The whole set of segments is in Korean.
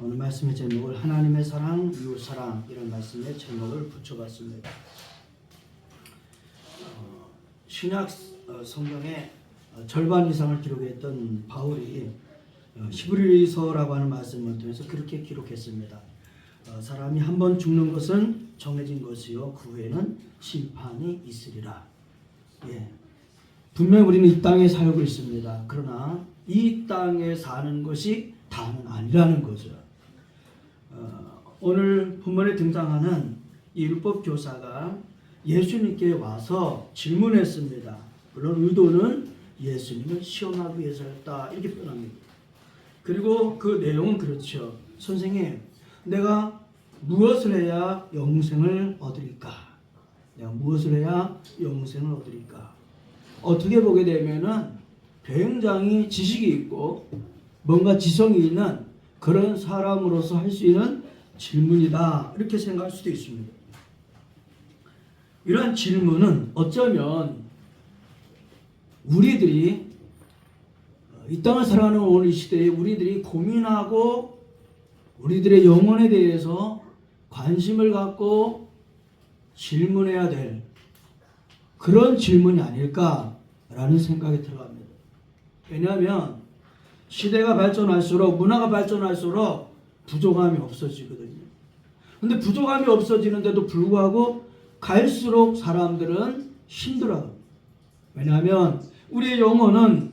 오늘 말씀의 제목을 하나님의 사랑, 이웃 사랑 이런 말씀의 제목을 붙여봤습니다. 신약 성경의 절반 이상을 기록했던 바울이 히브리서라고 하는 말씀을 통해서 그렇게 기록했습니다. 사람이 한 번 죽는 것은 정해진 것이요 그 후에는 심판이 있으리라. 분명히 우리는 이 땅에 살고 있습니다. 그러나 이 땅에 사는 것이 다는 아니라는 거죠. 오늘 본문에 등장하는 이 율법 교사가 예수님께 와서 질문했습니다. 물론 의도는 예수님을 시험하기 위해서였다 이렇게 표현합니다. 그리고 그 내용은 그렇죠. 선생님, 내가 무엇을 해야 영생을 얻으리까? 내가 무엇을 해야 영생을 얻으리까? 어떻게 보게 되면은 굉장히 지식이 있고 뭔가 지성이 있는 그런 사람으로서 할 수 있는 질문이다 이렇게 생각할 수도 있습니다. 이러한 질문은 어쩌면 우리들이 이 땅을 살아가는 오늘 이 시대에 우리들이 고민하고 우리들의 영혼에 대해서 관심을 갖고 질문해야 될 그런 질문이 아닐까라는 생각이 들어갑니다. 왜냐하면 시대가 발전할수록 문화가 발전할수록 부족함이 없어지거든요. 근데 부족함이 없어지는데도 불구하고 갈수록 사람들은 힘들어요. 왜냐하면 우리의 영혼은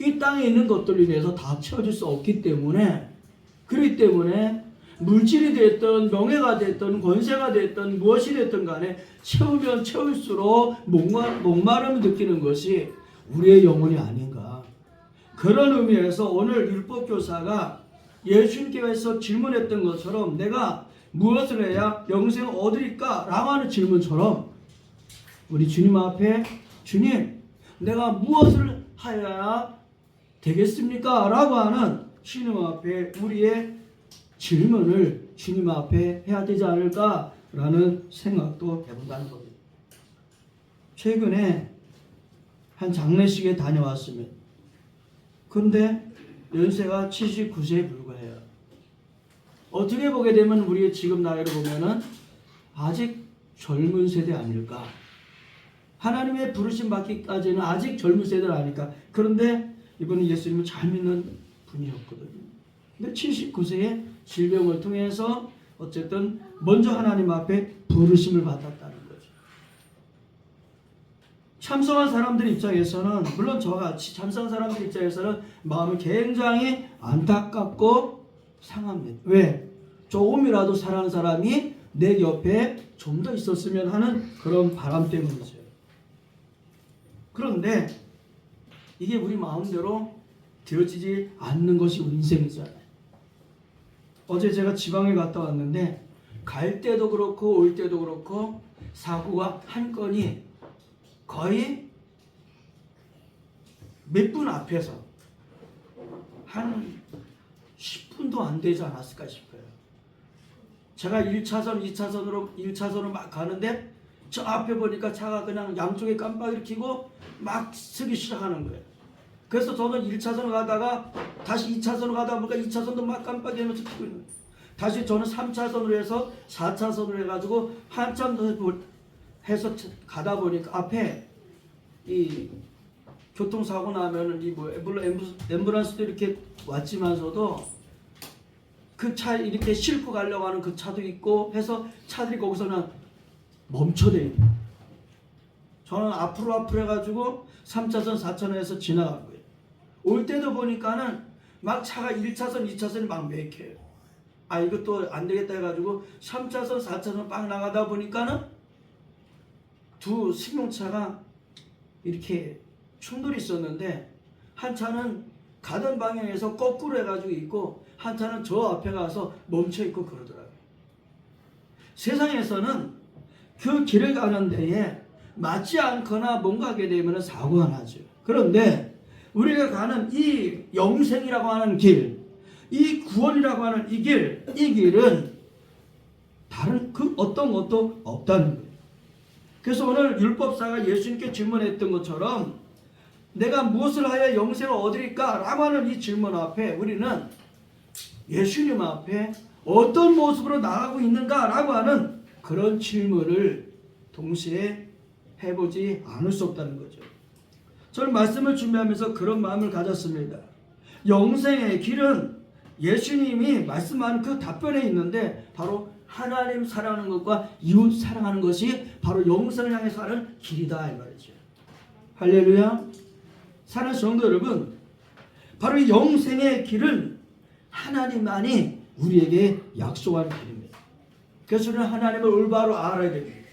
이 땅에 있는 것들로 인해서 다 채워질 수 없기 때문에 그렇기 때문에 물질이 됐든 명예가 됐든 권세가 됐든 무엇이 됐든 간에 채우면 채울수록 목마름을 느끼는 것이 우리의 영혼이 아닌가. 그런 의미에서 오늘 율법교사가 예수님께서 질문했던 것처럼 내가 무엇을 해야 영생을 얻으리까? 라고 하는 질문처럼 우리 주님 앞에 주님 내가 무엇을 하여야 되겠습니까? 라고 하는 주님 앞에 우리의 질문을 주님 앞에 해야 되지 않을까? 라는 생각도 해본다는 겁니다. 최근에 한 장례식에 다녀왔습니다. 그런데 연세가 79세에 불과해요. 어떻게 보게 되면 우리의 지금 나이를 보면은 아직 젊은 세대 아닐까? 하나님의 부르심 받기까지는 아직 젊은 세대는 아닐까? 그런데 이분은 예수님을 잘 믿는 분이었거든요. 근데 79세에 질병을 통해서 어쨌든 먼저 하나님 앞에 부르심을 받았다는 거죠. 참성한 사람들 입장에서는 물론 저같이 참성한 사람들 입장에서는 마음이 굉장히 안타깝고 상합니다. 왜? 조금이라도 사랑하는 사람이 내 옆에 좀 더 있었으면 하는 그런 바람 때문이죠. 그런데 이게 우리 마음대로 되어지지 않는 것이 우리 인생이잖아요. 어제 제가 지방에 갔다 왔는데 갈 때도 그렇고 올 때도 그렇고 사고가 한 건이 거의 몇 분 앞에서 한 10분도 안 되지 않았을까 싶어요. 제가 1차선, 1차선으로 막 가는데 저 앞에 보니까 차가 그냥 양쪽에 깜빡이를 켜고 막 서기 시작하는 거예요. 그래서 저는 1차선을 가다가 다시 2차선으로 가다 보니까 2차선도 막 깜빡이면서 켜고 있는 거예요. 다시 저는 3차선으로 해서 4차선으로 해가지고 한참 더 해서 가다 보니까 앞에 이 교통사고 나면은 물론 앰뷸런스도 이렇게 왔지만서도 그 차 이렇게 싣고 가려고 하는 그 차도 있고 해서 차들이 거기서는 멈춰대요. 저는 앞으로 해가지고 3차선, 4차선에서 지나간 거예요. 올 때도 보니까는 막 차가 1차선, 2차선이 막 맥혀요. 아, 이것도 안 되겠다 해가지고 3차선, 4차선 막 나가다 보니까는 두 승용차가 이렇게 충돌이 있었는데 한 차는 가던 방향에서 거꾸로 해가지고 있고 한 차는 저 앞에 가서 멈춰 있고 그러더라고요. 세상에서는 그 길을 가는 데에 맞지 않거나 뭔가 하게 되면 사고가 나죠. 그런데 우리가 가는 이 영생이라고 하는 길, 이 구원이라고 하는 이 길은 다른 그 어떤 것도 없다는 거예요. 그래서 오늘 율법사가 예수님께 질문했던 것처럼 내가 무엇을 하여 영생을 얻으리까? 라고 하는 이 질문 앞에 우리는 예수님 앞에 어떤 모습으로 나가고 있는가라고 하는 그런 질문을 동시에 해보지 않을 수 없다는 거죠. 저는 말씀을 준비하면서 그런 마음을 가졌습니다. 영생의 길은 예수님이 말씀하는 그 답변에 있는데 바로 하나님 사랑하는 것과 이웃 사랑하는 것이 바로 영생을 향해서 가는 길이다 이 말이죠. 할렐루야. 사랑하는 성도 여러분, 바로 이 영생의 길은 하나님만이 우리에게 약속한 길입니다. 그래서 우리는 하나님을 올바로 알아야 됩니다.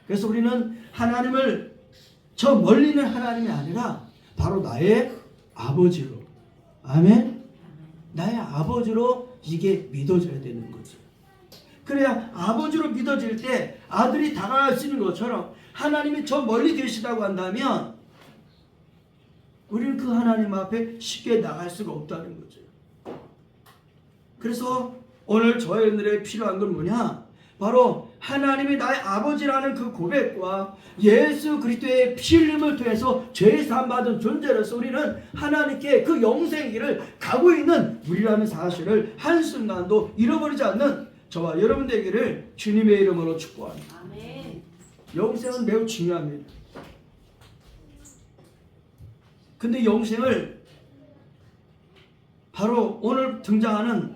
그래서 우리는 하나님을 저 멀리 있는 하나님이 아니라 바로 나의 아버지로, 아멘, 나의 아버지로 이게 믿어져야 되는 거죠. 그래야 아버지로 믿어질 때 아들이 다가갈 수 있는 것처럼 하나님이 저 멀리 계시다고 한다면 우리는 그 하나님 앞에 쉽게 나갈 수가 없다는 거죠. 그래서 오늘 저희들의 필요한 건 뭐냐? 바로 하나님이 나의 아버지라는 그 고백과 예수 그리스도의 피 흘림을 통해서 죄 사함 받은 존재로서 우리는 하나님께 그 영생 길을 가고 있는 우리라는 사실을 한순간도 잃어버리지 않는 저와 여러분 되기를 주님의 이름으로 축복합니다. 아멘. 영생은 매우 중요합니다. 근데 영생을 바로 오늘 등장하는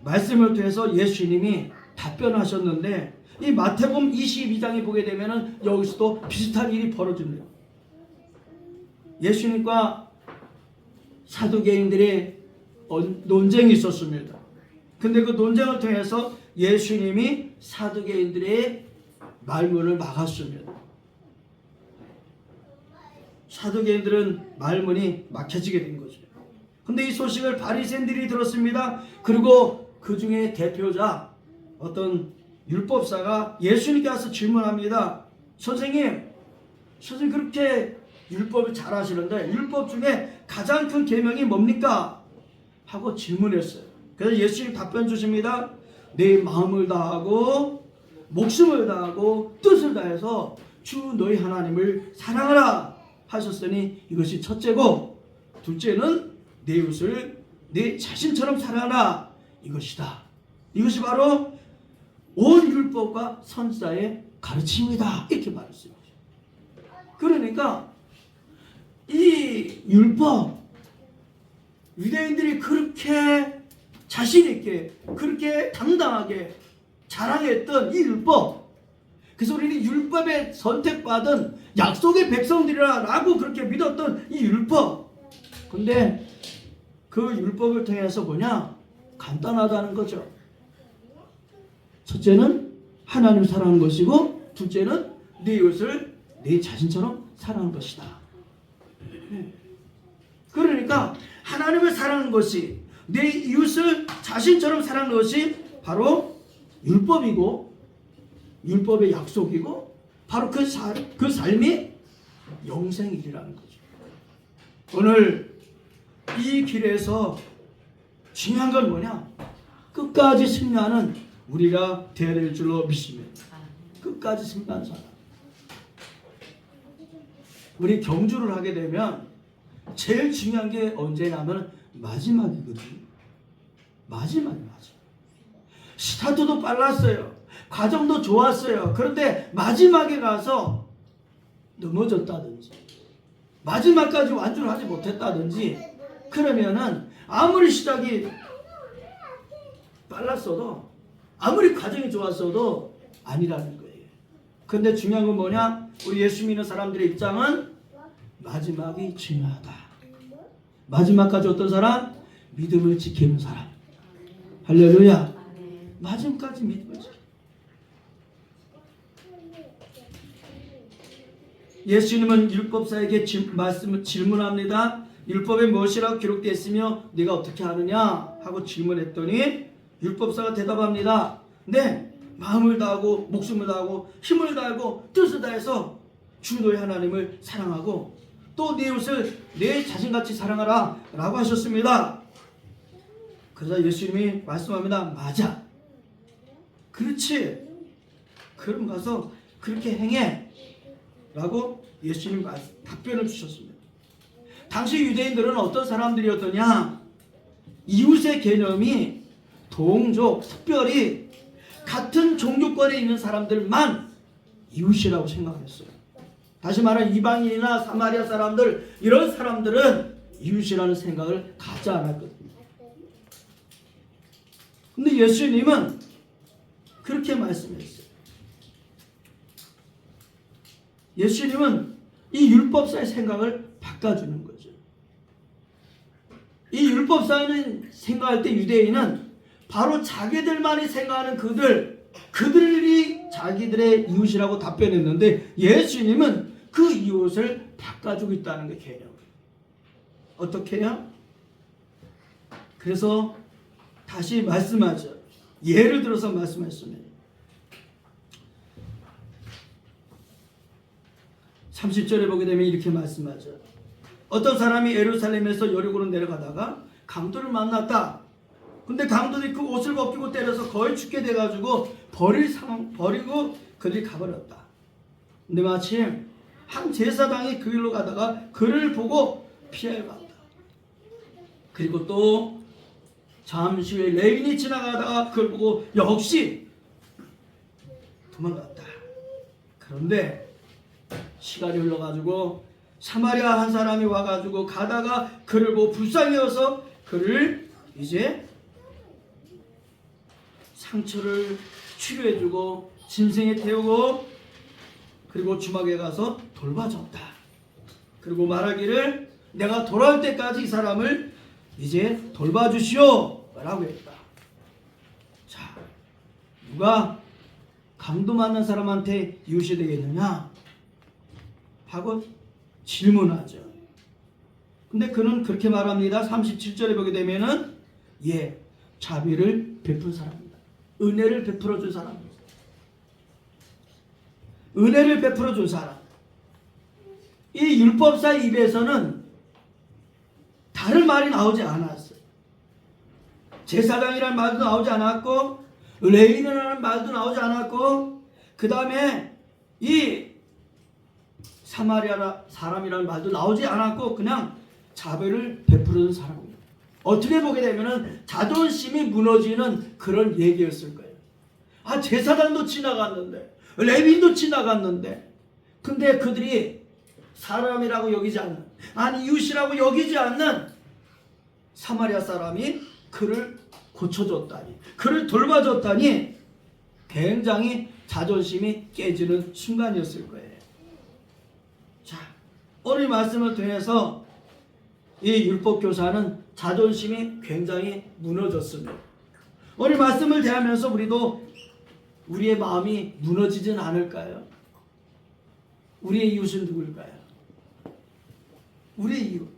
말씀을 통해서 예수님이 답변하셨는데 이 마태복음 22장에 보게 되면은 여기서도 비슷한 일이 벌어집니다. 예수님과 사두개인들의 논쟁이 있었습니다. 근데 그 논쟁을 통해서 예수님이 사두개인들의 말문을 막았습니다. 사두개인들은 말문이 막혀지게 된 거죠. 근데 이 소식을 바리새인들이 들었습니다. 그리고 그 중에 대표자 어떤 율법사가 예수님께 와서 질문합니다. 선생님 그렇게 율법을 잘 하시는데 율법 중에 가장 큰 계명이 뭡니까? 하고 질문했어요. 그래서 예수님 답변 주십니다. 내 마음을 다하고 목숨을 다하고 뜻을 다해서 주 너희 하나님을 사랑하라 하셨으니 이것이 첫째고, 둘째는 내 이웃을 내 자신처럼 사랑하라 이것이다. 이것이 바로 온 율법과 선지자의 가르침이다 이렇게 말했어요. 그러니까 이 율법, 유대인들이 그렇게 자신 있게 그렇게 당당하게 자랑했던 이 율법, 그래서 우리는 율법에 선택받은 약속의 백성들이라고 그렇게 믿었던 이 율법, 근데 그 율법을 통해서 뭐냐? 간단하다는 거죠. 첫째는 하나님을 사랑하는 것이고, 둘째는 네 이웃을 네 자신처럼 사랑하는 것이다. 그러니까 하나님을 사랑하는 것이, 내 이웃을 자신처럼 사랑하는 것이 바로 율법이고 율법의 약속이고 바로 그 삶이 영생이라는 거죠. 오늘 이 길에서 중요한 건 뭐냐? 끝까지 승리하는 우리가 되어야 될 줄로 믿습니다. 끝까지 승리하는 사람. 우리 경주를 하게 되면 제일 중요한 게 언제냐면 마지막이거든요. 마지막. 스타트도 빨랐어요. 과정도 좋았어요. 그런데 마지막에 가서 넘어졌다든지 마지막까지 완주를 하지 못했다든지 그러면은 아무리 시작이 빨랐어도 아무리 과정이 좋았어도 아니라는 거예요. 그런데 중요한 건 뭐냐? 우리 예수 믿는 사람들의 입장은 마지막이 중요하다. 마지막까지 어떤 사람? 믿음을 지키는 사람. 할렐루야. 마지막까지 믿음을 지키는. 예수님은 율법사에게 질문합니다. 율법에 무엇이라고 기록되어 있으며 네가 어떻게 하느냐 하고 질문했더니 율법사가 대답합니다. 네, 마음을 다하고 목숨을 다하고 힘을 다하고 뜻을 다해서 주 너희 하나님을 사랑하고 또 네 이웃을 내 자신같이 사랑하라 라고 하셨습니다. 그러자 예수님이 말씀합니다. 맞아, 그렇지, 그럼 가서 그렇게 행해 라고 예수님 답변을 주셨습니다. 당시 유대인들은 어떤 사람들이었더냐? 이웃의 개념이 동족, 특별히 같은 종교권에 있는 사람들만 이웃이라고 생각했어요. 다시 말하면 이방인이나 사마리아 사람들, 이런 사람들은 이웃이라는 생각을 갖지 않았거든요. 근데 예수님은 그렇게 말씀했어요. 예수님은 이 율법사의 생각을 바꿔주는 거죠. 이 율법사는 생각할 때 유대인은 바로 자기들만이 생각하는 그들이 자기들의 이웃이라고 답변했는데, 예수님은 그 이웃을 바꿔주고 있다는 게 개념. 어떻게 해요? 그래서 다시 말씀하죠. 예를 들어서 말씀했습니다. 30절에 보게 되면 이렇게 말씀하죠. 어떤 사람이 예루살렘에서 여리고로 내려가다가 강도를 만났다. 근데 강도들이 그 옷을 벗기고 때려서 거의 죽게 돼가지고 버리고 그들이 가버렸다. 근데 마침 한 제사장이 그 길로 가다가 그를 보고 피해갔다. 그리고 또 잠시 후에 레위인이 지나가다가 그걸 보고 역시 도망갔다. 그런데 시간이 흘러가지고 사마리아 한 사람이 와가지고 가다가 그를 보고 불쌍히 여서 그를 이제 상처를 치료해주고 짐승에 태우고 그리고 주막에 가서 돌봐줬다. 그리고 말하기를 내가 돌아올 때까지 이 사람을 이제 돌봐주시오 라고 했다. 자, 누가 강도 맞는 사람한테 이웃이 되겠느냐 하고 질문하죠. 근데 그는 그렇게 말합니다. 37절에 보게 되면은 자비를 베푼 사람입니다. 은혜를 베풀어 준 사람입니다. 은혜를 베풀어 준 사람. 이 율법사 입에서는 다른 말이 나오지 않았어요. 제사장이라는 말도 나오지 않았고 레위인이라는 말도 나오지 않았고 그 다음에 이 사마리아 사람이라는 말도 나오지 않았고 그냥 자비를 베푸는 사람입니다. 어떻게 보게 되면은 자존심이 무너지는 그런 얘기였을 거예요. 아, 제사장도 지나갔는데 레위인도 지나갔는데 근데 그들이 사람이라고 여기지 않는, 아니 이웃이라고 여기지 않는 사마리아 사람이 그를 고쳐줬다니, 그를 돌봐줬다니 굉장히 자존심이 깨지는 순간이었을 거예요. 자, 오늘 말씀을 통해서 이 율법교사는 자존심이 굉장히 무너졌습니다. 오늘 말씀을 대하면서 우리도 우리의 마음이 무너지진 않을까요? 우리의 이웃은 누굴까요? 우리의 이웃.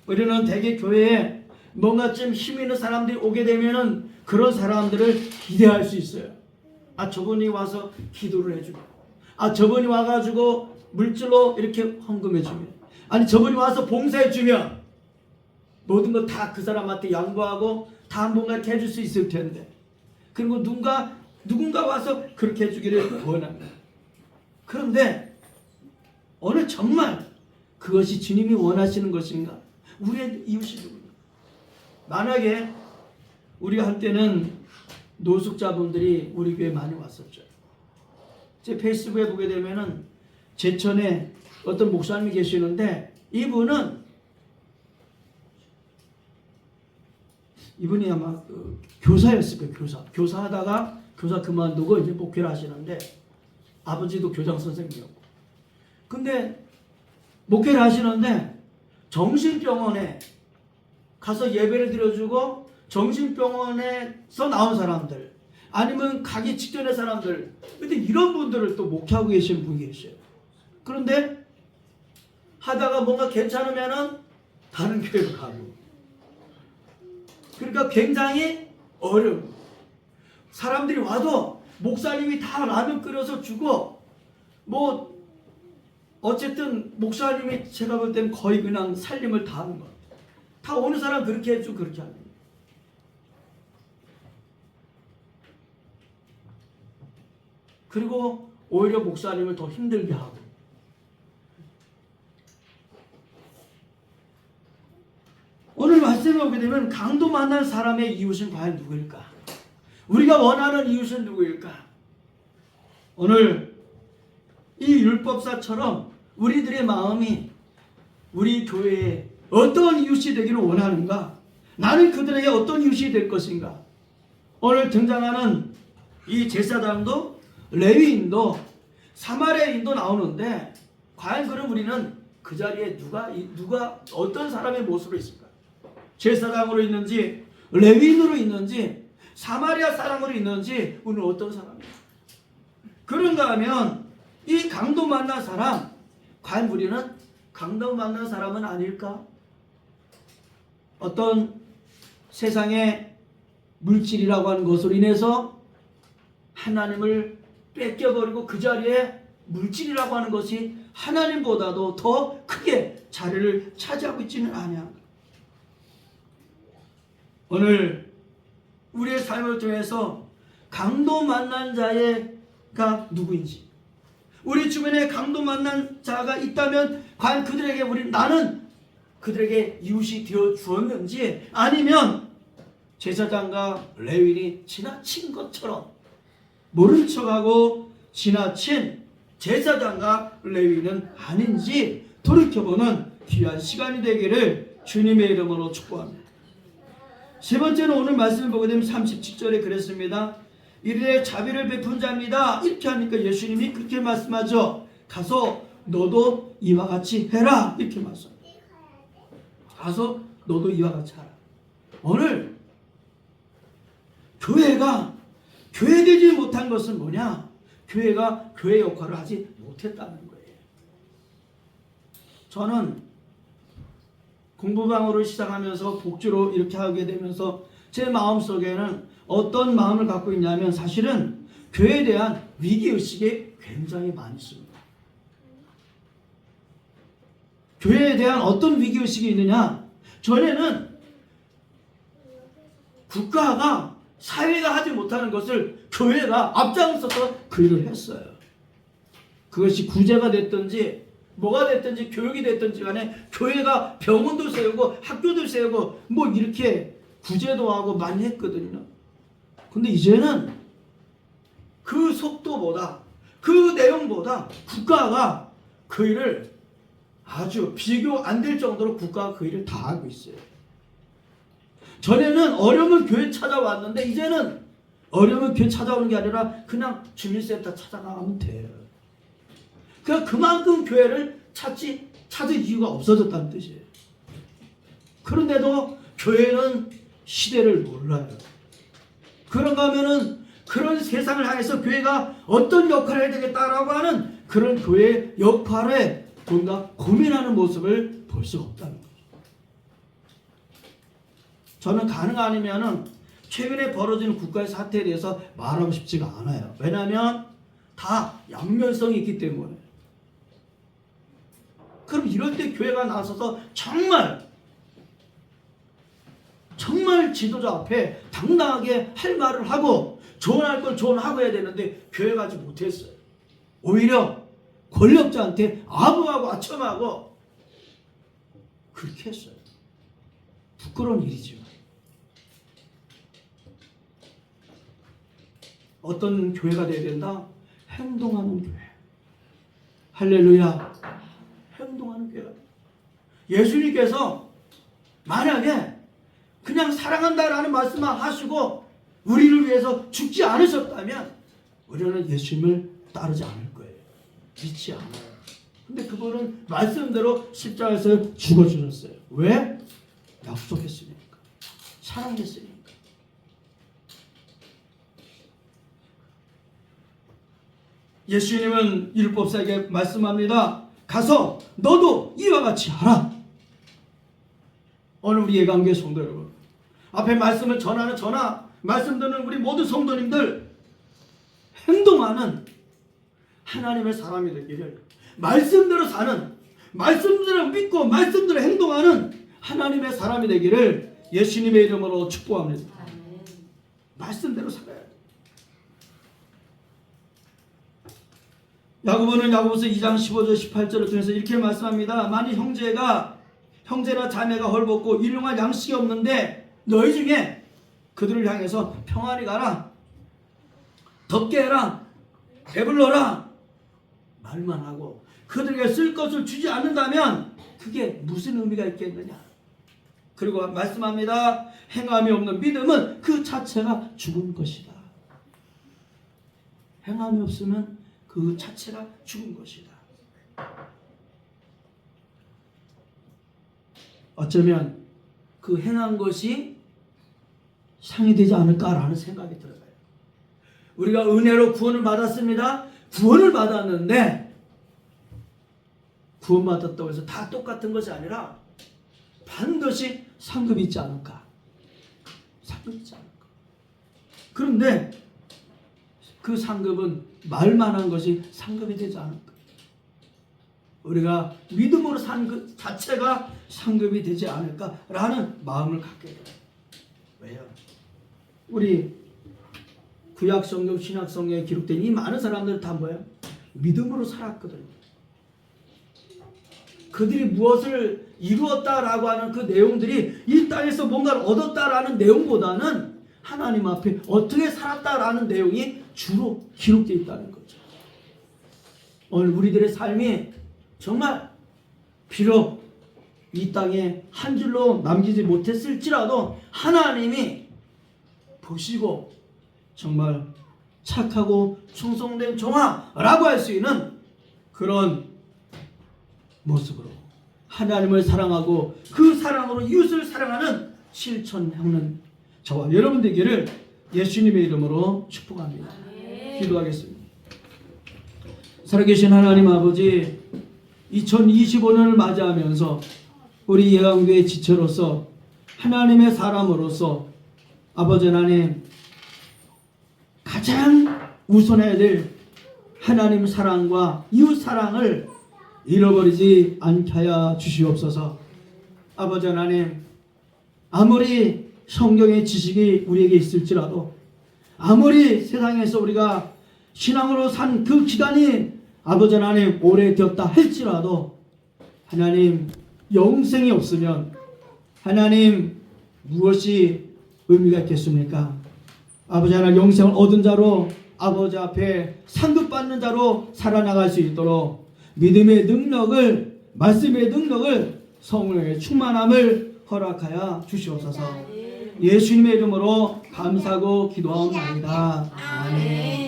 우리는 대개 교회에 뭔가 좀 힘 있는 사람들이 오게 되면은 그런 사람들을 기대할 수 있어요. 아, 저분이 와서 기도를 해주고, 아, 저분이 와가지고 물질로 이렇게 헌금해주면, 아니 저분이 와서 봉사해주면 모든 거 다 그 사람한테 양보하고 다 뭔가 이렇게 해줄 수 있을 텐데, 그리고 누군가 와서 그렇게 해주기를 원합니다. 그런데 오늘 정말 그것이 주님이 원하시는 것인가? 우리의 이웃이 누구냐? 만약에 우리가 한때는 노숙자분들이 우리 교회에 많이 왔었죠. 제 페이스북에 보게 되면은 제천에 어떤 목사님이 계시는데 이분이 아마 교사였을 거예요. 교사하다가 교사 그만두고 이제 목회를 하시는데 아버지도 교장 선생님이었고, 근데 목회를 하시는데 정신병원에 가서 예배를 드려주고 정신병원에서 나온 사람들 아니면 가기 직전의 사람들, 근데 이런 분들을 또 목회하고 계시는 분이 계셔요. 그런데 하다가 뭔가 괜찮으면은 다른 교회로 가고, 그러니까 굉장히 어려운, 사람들이 와도 목사님이 다 라면 끓여서 주고 뭐 어쨌든 목사님이 제가 볼 때는 거의 그냥 살림을 다 하는 것 같아요. 다 어느 사람 그렇게 해주고 그렇게 하는 거예요. 그리고 오히려 목사님을 더 힘들게 하고. 오늘 말씀에 보게 되면 강도 만난 사람의 이웃은 과연 누구일까? 우리가 원하는 이웃은 누구일까? 오늘 이 율법사처럼 우리들의 마음이 우리 교회에 어떤 이웃이 되기를 원하는가? 나는 그들에게 어떤 이웃이 될 것인가? 오늘 등장하는 이 제사장도 레위인도 사마리아인도 나오는데 과연 그럼 우리는 그 자리에 누가 어떤 사람의 모습으로 있을까? 제사장으로 있는지 레위인으로 있는지 사마리아 사람으로 있는지 우리는 어떤 사람이야? 그런가 하면 이 강도 만난 사람 과연 우리는 강도 만난 사람은 아닐까? 어떤 세상의 물질이라고 하는 것으로 인해서 하나님을 뺏겨버리고 그 자리에 물질이라고 하는 것이 하나님보다도 더 크게 자리를 차지하고 있지는 않냐. 오늘 우리의 삶을 통해서 강도 만난 자가 누구인지, 우리 주변에 강도 만난 자가 있다면 과연 그들에게 나는 그들에게 이웃이 되어 주었는지, 아니면 제사장과 레위인이 지나친 것처럼 모른 척하고 지나친 제사장과 레위인은 아닌지 돌이켜보는 귀한 시간이 되기를 주님의 이름으로 축복합니다. 세 번째는 오늘 말씀을 보게 되면 37절에 그랬습니다. 이르되 자비를 베푼 자입니다. 이렇게 하니까 예수님이 그렇게 말씀하죠. 가서 너도 이와 같이 해라. 이렇게 말씀합니다. 가서 너도 이와 같이 하라. 오늘 교회가 교회되지 못한 것은 뭐냐? 교회가 교회 역할을 하지 못했다는 거예요. 저는 공부방으로 시작하면서 복주로 이렇게 하게 되면서 제 마음속에는 어떤 마음을 갖고 있냐면 사실은 교회에 대한 위기의식이 굉장히 많이 있습니다. 교회에 대한 어떤 위기의식이 있느냐? 전에는 국가가 사회가 하지 못하는 것을 교회가 앞장서서 그 일을 했어요. 그것이 구제가 됐든지 뭐가 됐든지 교육이 됐든지 간에 교회가 병원도 세우고 학교도 세우고 뭐 이렇게 구제도 하고 많이 했거든요. 근데 이제는 그 속도보다 그 내용보다 국가가 그 일을 아주 비교 안 될 정도로 국가가 그 일을 다 하고 있어요. 전에는 어려우면 교회 찾아왔는데 이제는 어려우면 교회 찾아오는 게 아니라 그냥 주민센터 찾아나가면 돼요. 그러니까 그만큼 교회를 찾을 이유가 없어졌다는 뜻이에요. 그런데도 교회는 시대를 몰라요. 그런가 하면은 그런 세상을 향해서 교회가 어떤 역할을 해야 되겠다라고 하는 그런 교회의 역할에 뭔가 고민하는 모습을 볼 수가 없다는 거죠. 저는 가능하면은 최근에 벌어지는 국가의 사태에 대해서 말하고 싶지가 않아요. 왜냐하면 다 양면성이 있기 때문에. 그럼 이럴 때 교회가 나서서 정말 지도자 앞에 당당하게 할 말을 하고 조언할 걸 조언하고 해야 되는데 교회가 하지 못했어요. 오히려 권력자한테 아부하고 아첨하고 그렇게 했어요. 부끄러운 일이지만 어떤 교회가 되어야 된다? 행동하는 교회. 할렐루야. 행동하는 교회가 된다. 예수님께서 만약에 그냥 사랑한다라는 말씀만 하시고 우리를 위해서 죽지 않으셨다면 우리는 예수님을 따르지 않을 거예요. 믿지 않아요. 근데 그분은 말씀대로 십자가에서 죽어주셨어요. 왜? 약속했으니까. 사랑했으니까. 예수님은 율법사에게 말씀합니다. 가서 너도 이와 같이 하라. 오늘 우리 예강교회 성도 여러분, 앞에 말씀을 전하는 말씀 듣는 우리 모든 성도님들, 행동하는 하나님의 사람이 되기를, 말씀대로 사는, 말씀대로 믿고 말씀대로 행동하는 하나님의 사람이 되기를 예수님의 이름으로 축복합니다. 말씀대로 살아야 돼. 야고보는 야고보서 2장 15절 18절을 통해서 이렇게 말씀합니다. 만일 형제나 자매가 헐벗고 일용할 양식이 없는데 너희 중에 그들을 향해서 평안히 가라, 덥게 해라, 배불러라 말만 하고 그들에게 쓸 것을 주지 않는다면 그게 무슨 의미가 있겠느냐. 그리고 말씀합니다. 행함이 없는 믿음은 그 자체가 죽은 것이다. 행함이 없으면 그 자체가 죽은 것이다. 어쩌면 그 행한 것이 상이 되지 않을까라는 생각이 들어요. 우리가 은혜로 구원을 받았습니다. 구원을 받았는데 구원받았다고 해서 다 똑같은 것이 아니라 반드시 상급이 있지 않을까. 상급이 있지 않을까. 그런데 그 상급은 말만 한 것이 상급이 되지 않을까. 우리가 믿음으로 산 그 자체가 상급이 되지 않을까라는 마음을 갖게 돼요. 왜요? 우리 구약성경, 신약성경에 기록된 이 많은 사람들 다 뭐예요? 믿음으로 살았거든요. 그들이 무엇을 이루었다라고 하는 그 내용들이 이 땅에서 뭔가를 얻었다라는 내용보다는 하나님 앞에 어떻게 살았다라는 내용이 주로 기록되어 있다는 거죠. 오늘 우리들의 삶이 정말 비록 이 땅에 한 줄로 남기지 못했을지라도 하나님이 보시고 정말 착하고 충성된 종아라고 할 수 있는 그런 모습으로 하나님을 사랑하고 그 사랑으로 이웃을 사랑하는 실천하는 저와 여러분 되기를 예수님의 이름으로 축복합니다. 기도하겠습니다. 살아계신 하나님 아버지, 2025년을 맞이하면서 우리 예강교회 지체로서 하나님의 사람으로서 아버지 하나님 가장 우선해야 될 하나님 사랑과 이웃 사랑을 잃어버리지 않게 하여 주시옵소서. 아버지 하나님, 아무리 성경의 지식이 우리에게 있을지라도, 아무리 세상에서 우리가 신앙으로 산 그 기간이 아버지 하나님 오래되었다 할지라도 하나님 영생이 없으면 하나님 무엇이 의미가 있겠습니까? 아버지 하나님 영생을 얻은 자로 아버지 앞에 상급받는 자로 살아나갈 수 있도록 믿음의 능력을, 말씀의 능력을, 성령의 충만함을 허락하여 주시옵소서. 예수님의 이름으로 감사하고 기도하옵나이다. 아멘.